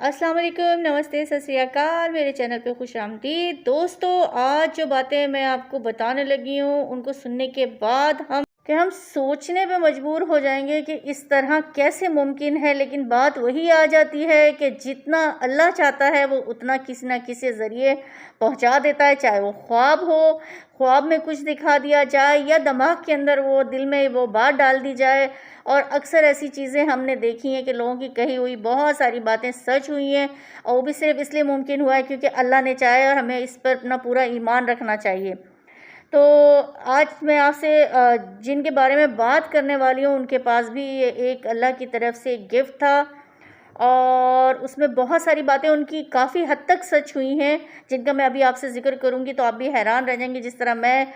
अस्सलाम वालेकुम, नमस्ते, सत श्री अकाल। मेरे चैनल पे खुश आमदीद। दोस्तों, आज जो बातें मैं आपको बताने लगी हूँ उनको सुनने के बाद हम सोचने पे मजबूर हो जाएंगे कि इस तरह कैसे मुमकिन है। लेकिन बात वही आ जाती है कि जितना अल्लाह चाहता है वो उतना किसी ना किसी ज़रिए पहुँचा देता है। चाहे वो ख्वाब हो, ख्वाब में कुछ दिखा दिया जाए या दिमाग के अंदर वो दिल में वो बात डाल दी जाए। और अक्सर ऐसी चीज़ें हमने देखी हैं कि लोगों की कही हुई बहुत सारी बातें सच हुई हैं, और वो भी सिर्फ इसलिए मुमकिन हुआ है क्योंकि अल्लाह ने चाहे, और हमें इस पर अपना पूरा ईमान रखना चाहिए। तो आज मैं आपसे जिनके बारे में बात करने वाली हूँ उनके पास भी ये एक अल्लाह की तरफ से एक गिफ्ट था, और उसमें बहुत सारी बातें उनकी काफ़ी हद तक सच हुई हैं जिनका मैं अभी आपसे ज़िक्र करूँगी तो आप भी हैरान रह जाएंगे। जिस तरह मैं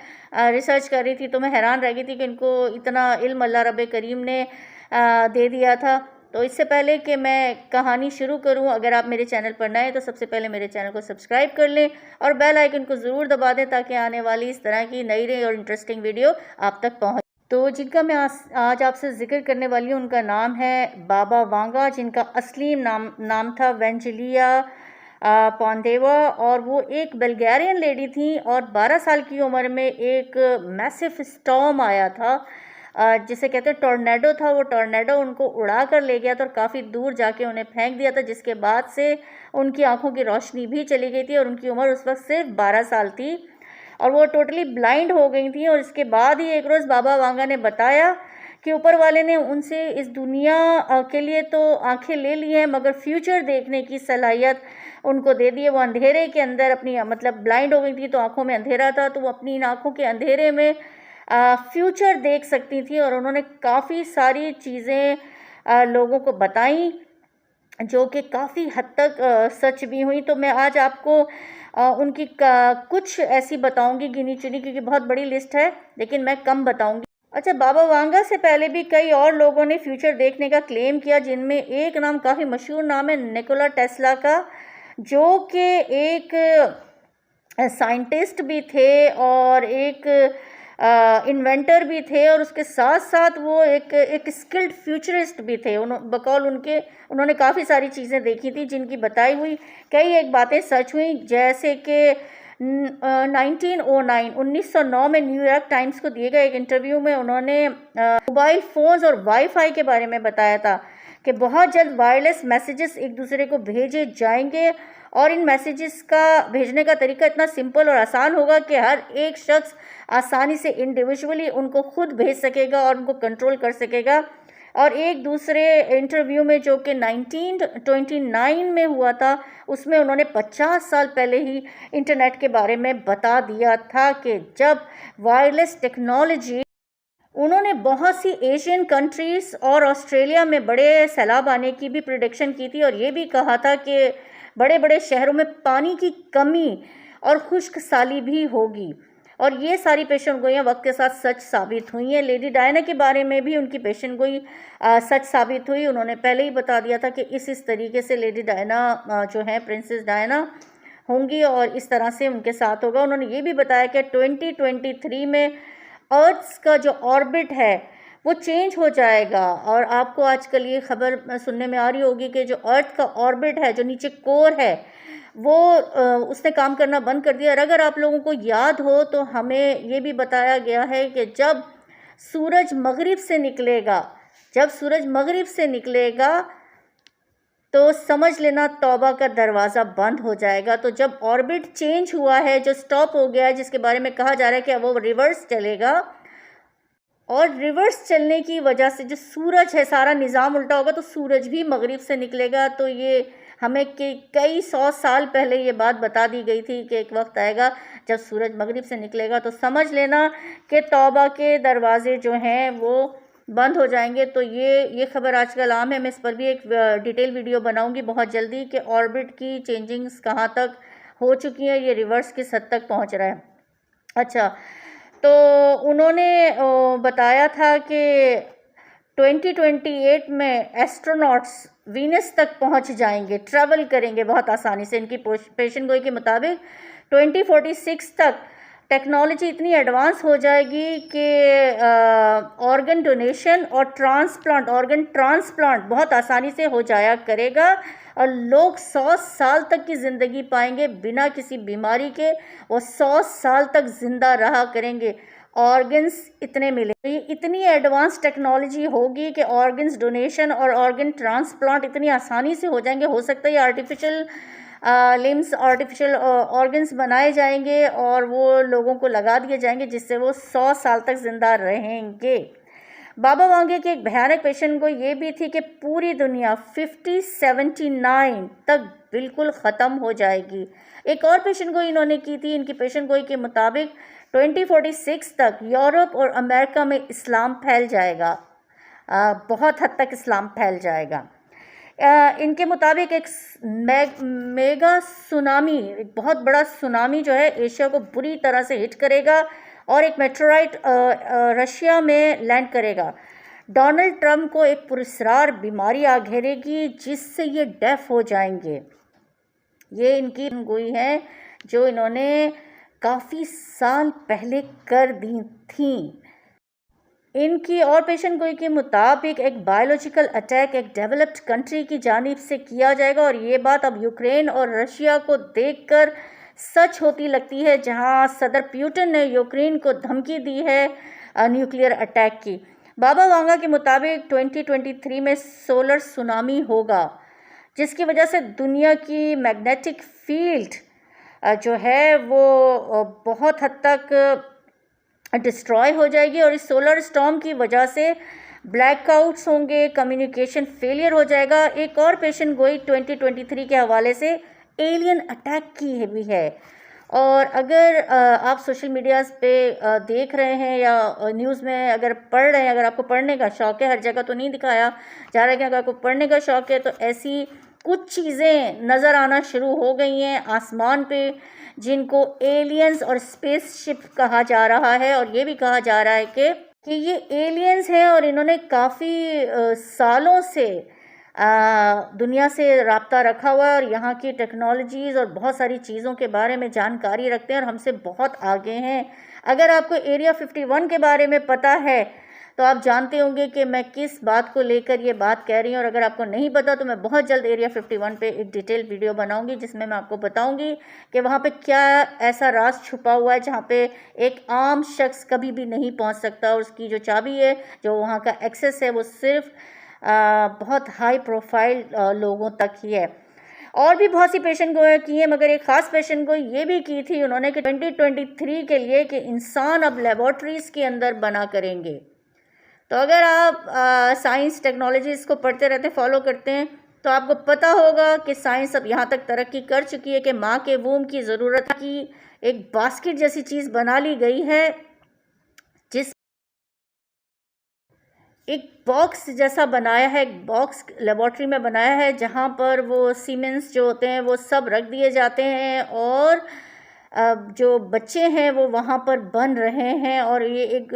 रिसर्च कर रही थी तो मैं हैरान रह गई थी कि इनको इतना इल्म अल्लाह रब्बे करीम ने दे दिया था। तो इससे पहले कि मैं कहानी शुरू करूं, अगर आप मेरे चैनल पर नए हैं तो सबसे पहले मेरे चैनल को सब्सक्राइब कर लें और बेल आइकन को ज़रूर दबा दें ताकि आने वाली इस तरह की नई और इंटरेस्टिंग वीडियो आप तक पहुंचे। तो जिनका मैं आज आपसे ज़िक्र करने वाली हूँ उनका नाम है बाबा वांगा, जिनका असली नाम था वेंजेलिया पॉन्देवा, और वो एक बल्गेरियन लेडी थी। और 12 साल की उम्र में एक मैसिव स्टॉर्म आया था, जिसे कहते हैं टॉर्नेडो था। वो टॉर्नेडो उनको उड़ा कर ले गया था और काफ़ी दूर जाके उन्हें फेंक दिया था, जिसके बाद से उनकी आंखों की रोशनी भी चली गई थी और उनकी उम्र उस वक्त सिर्फ 12 साल थी और वो टोटली ब्लाइंड हो गई थी। और इसके बाद ही एक रोज़ बाबा वांगा ने बताया कि ऊपर वाले ने उनसे इस दुनिया के लिए तो आंखें ले ली हैं, मगर फ्यूचर देखने की सलाहियत उनको दे दी है। वो अंधेरे के अंदर अपनी मतलब ब्लाइंड हो गई थी तो आंखों में अंधेरा था, तो वो अपनी इन आंखों के अंधेरे में फ्यूचर देख सकती थी। और उन्होंने काफ़ी सारी चीज़ें लोगों को बताई जो कि काफ़ी हद तक सच भी हुई। तो मैं आज आपको उनकी कुछ ऐसी बताऊंगी गिनी चुनी, क्योंकि बहुत बड़ी लिस्ट है लेकिन मैं कम बताऊंगी। अच्छा, बाबा वांगा से पहले भी कई और लोगों ने फ्यूचर देखने का क्लेम किया, जिनमें एक नाम काफ़ी मशहूर नाम है निकोला टेस्ला का, जो कि एक साइंटिस्ट भी थे और एक इन्वेंटर भी थे, और उसके साथ साथ वो एक स्किल्ड फ्यूचरिस्ट भी थे। उन्होंने काफ़ी सारी चीज़ें देखी थी जिनकी बताई हुई कई एक बातें सच हुई। जैसे कि 1909 में न्यूयॉर्क टाइम्स को दिए गए एक इंटरव्यू में उन्होंने मोबाइल फ़ोन्स और वाईफाई के बारे में बताया था कि बहुत जल्द वायरलेस मैसेजेस एक दूसरे को भेजे जाएंगे, और इन मैसेजेस का भेजने का तरीका इतना सिंपल और आसान होगा कि हर एक शख्स आसानी से इंडिविजुअली उनको खुद भेज सकेगा और उनको कंट्रोल कर सकेगा। और एक दूसरे इंटरव्यू में जो कि 1929 में हुआ था, उसमें उन्होंने 50 साल पहले ही इंटरनेट के बारे में बता दिया था कि जब वायरलेस टेक्नोलॉजी, उन्होंने बहुत सी एशियन कंट्रीज़ और ऑस्ट्रेलिया में बड़े सैलाब आने की भी प्रिडिक्शन की थी, और ये भी कहा था कि बड़े बड़े शहरों में पानी की कमी और खुश्क साली भी होगी। और ये सारी पेशन गोइयाँ वक्त के साथ सच साबित हुई हैं। लेडी डायना के बारे में भी उनकी पेशन गोई सच साबित हुई। उन्होंने पहले ही बता दिया था कि इस तरीके से लेडी डायना जो है प्रिंसेस डायना होंगी और इस तरह से उनके साथ होगा। उन्होंने ये भी बताया कि 2023 में अर्थ का जो ऑर्बिट है वो चेंज हो जाएगा। और आपको आजकल ये खबर सुनने में आ रही होगी कि जो अर्थ का ऑर्बिट है, जो नीचे कोर है, वो उसने काम करना बंद कर दिया। और अगर आप लोगों को याद हो तो हमें ये भी बताया गया है कि जब सूरज मगरिब से निकलेगा तो समझ लेना तौबा का दरवाज़ा बंद हो जाएगा। तो जब ऑर्बिट चेंज हुआ है, जो स्टॉप हो गया है, जिसके बारे में कहा जा रहा है कि वो रिवर्स चलेगा, और रिवर्स चलने की वजह से जो सूरज है सारा निज़ाम उल्टा होगा, तो सूरज भी मगरिब से निकलेगा। तो ये हमें कई 100 साल पहले ये बात बता दी गई थी कि एक वक्त आएगा जब सूरज मगरिब से निकलेगा, तो समझ लेना कि तौबा के दरवाजे जो हैं वो बंद हो जाएंगे। तो ये खबर आजकल आम है। मैं इस पर भी एक डिटेल वीडियो बनाऊंगी बहुत जल्दी कि ऑर्बिट की चेंजिंग्स कहाँ तक हो चुकी हैं, ये रिवर्स किस हद तक पहुँच रहा है। अच्छा, तो उन्होंने बताया था कि 2028 में एस्ट्रोनॉट्स वीनस तक पहुंच जाएंगे, ट्रैवल करेंगे बहुत आसानी से। इनकी पेशन गोई के मुताबिक 2046 तक टेक्नोलॉजी इतनी एडवांस हो जाएगी कि ऑर्गन डोनेशन और ऑर्गन ट्रांसप्लांट बहुत आसानी से हो जाया करेगा। और लोग 100 साल तक की ज़िंदगी पाएंगे बिना किसी बीमारी के, वो 100 साल तक ज़िंदा रहा करेंगे। ऑर्गन्स इतने मिले, तो ये इतनी एडवांस टेक्नोलॉजी होगी कि ऑर्गन्स डोनेशन और ऑर्गन ट्रांसप्लांट इतनी आसानी से हो जाएंगे। हो सकता है ये आर्टिफिशियल लिम्स, आर्टिफिशियल ऑर्गन्स बनाए जाएंगे और वो लोगों को लगा दिए जाएंगे, जिससे वो 100 साल तक ज़िंदा रहेंगे। बाबा वांगे के एक भयानक पेशेंट को ये भी थी कि पूरी दुनिया 5079 तक बिल्कुल ख़त्म हो जाएगी। एक और पेशेंट गोई इन्होंने की थी, इनकी पेशेंट गोई के मुताबिक 2046 तक यूरोप और अमेरिका में इस्लाम फैल जाएगा, बहुत हद तक इस्लाम फैल जाएगा। इनके मुताबिक एक मेगा सुनामी, एक बहुत बड़ा सुनामी जो है एशिया को बुरी तरह से हिट करेगा और एक मेट्रोराइट रशिया में लैंड करेगा। डोनाल्ड ट्रंप को एक पुरस्कार बीमारी आ घेरेगी जिससे ये डेफ हो जाएंगे। ये इनकी गोई है जो इन्होंने काफ़ी साल पहले कर दी थी। इनकी और पेशेंट गोई के मुताबिक एक बायोलॉजिकल अटैक एक डेवलप्ड कंट्री की जानिब से किया जाएगा, और ये बात अब यूक्रेन और रशिया को देखकर सच होती लगती है, जहां सदर पुतिन ने यूक्रेन को धमकी दी है न्यूक्लियर अटैक की। बाबा वांगा के मुताबिक 2023 में सोलर सुनामी होगा, जिसकी वजह से दुनिया की मैग्नेटिक फील्ड जो है वो बहुत हद तक डिस्ट्रॉय हो जाएगी, और इस सोलर स्टॉर्म की वजह से ब्लैकआउट्स होंगे, कम्युनिकेशन फेलियर हो जाएगा। एक और पेशेंट गोई 2023 के हवाले से एलियन अटैक की भी है। और अगर आप सोशल मीडिया पे देख रहे हैं या न्यूज़ में अगर पढ़ रहे हैं, अगर आपको पढ़ने का शौक़ है, हर जगह तो नहीं दिखाया जा रहा है कि अगर आपको पढ़ने का शौक़ है तो ऐसी कुछ चीज़ें नज़र आना शुरू हो गई हैं आसमान पे, जिनको एलियंस और स्पेसशिप कहा जा रहा है। और ये भी कहा जा रहा है कि ये एलियंस हैं और इन्होंने काफ़ी सालों से दुनिया से राब्ता रखा हुआ है और यहाँ की टेक्नोलॉजीज़ और बहुत सारी चीज़ों के बारे में जानकारी रखते हैं और हमसे बहुत आगे हैं। अगर आपको एरिया 51 के बारे में पता है तो आप जानते होंगे कि मैं किस बात को लेकर ये बात कह रही हूँ, और अगर आपको नहीं पता तो मैं बहुत जल्द एरिया 51 पे एक डिटेल वीडियो बनाऊंगी, जिसमें मैं आपको बताऊंगी कि वहाँ पे क्या ऐसा राज छुपा हुआ है जहाँ पे एक आम शख्स कभी भी नहीं पहुँच सकता, और उसकी जो चाबी है, जो वहाँ का एक्सेस है, वो सिर्फ बहुत हाई प्रोफाइल लोगों तक ही है। और भी बहुत सी पेशेंट गोई की है, मगर एक ख़ास पेशेंट गोई ये भी की थी उन्होंने कि 2023 के लिए कि इंसान अब लेबॉर्ट्रीज़ के अंदर बना करेंगे। तो अगर आप साइंस टेक्नोलॉजीज़ को पढ़ते रहते, फॉलो करते हैं, तो आपको पता होगा कि साइंस अब यहाँ तक तरक्की कर चुकी है कि माँ के वूम की ज़रूरत की एक बास्केट जैसी चीज़ बना ली गई है, जिस एक बॉक्स जैसा बनाया है, एक बॉक्स लेबॉर्ट्री में बनाया है, जहाँ पर वो सीमेंट्स जो होते हैं वो सब रख दिए जाते हैं और जो बच्चे हैं वो वहाँ पर बन रहे हैं, और ये एक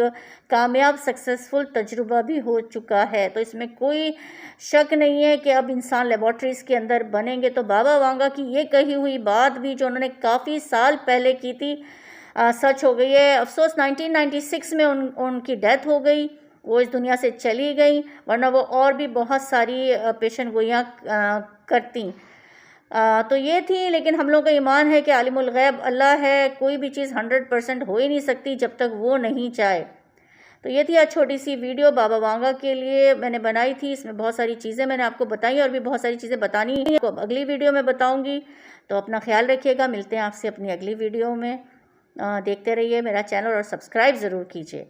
कामयाब सक्सेसफुल तजुर्बा भी हो चुका है। तो इसमें कोई शक नहीं है कि अब इंसान लेबॉर्ट्रीज़ के अंदर बनेंगे। तो बाबा वांगा की ये कही हुई बात भी जो उन्होंने काफ़ी साल पहले की थी सच हो गई है। अफसोस 1996 में उनकी डेथ हो गई, वो इस दुनिया से चली गई, वरना वो और भी बहुत सारी पेशेंट गोइयाँ करती। तो ये थी, लेकिन हम लोग का ईमान है कि आलिमुल गैब अल्लाह है, कोई भी चीज़ 100% हो ही नहीं सकती जब तक वो नहीं चाहे। तो ये थी आज छोटी सी वीडियो बाबा वांगा के लिए मैंने बनाई थी। इसमें बहुत सारी चीज़ें मैंने आपको बताई और भी बहुत सारी चीज़ें बतानी है, तो अब अगली वीडियो में बताऊँगी। तो अपना ख्याल रखिएगा, मिलते हैं आपसे अपनी अगली वीडियो में। देखते रहिए मेरा चैनल और सब्सक्राइब ज़रूर कीजिए।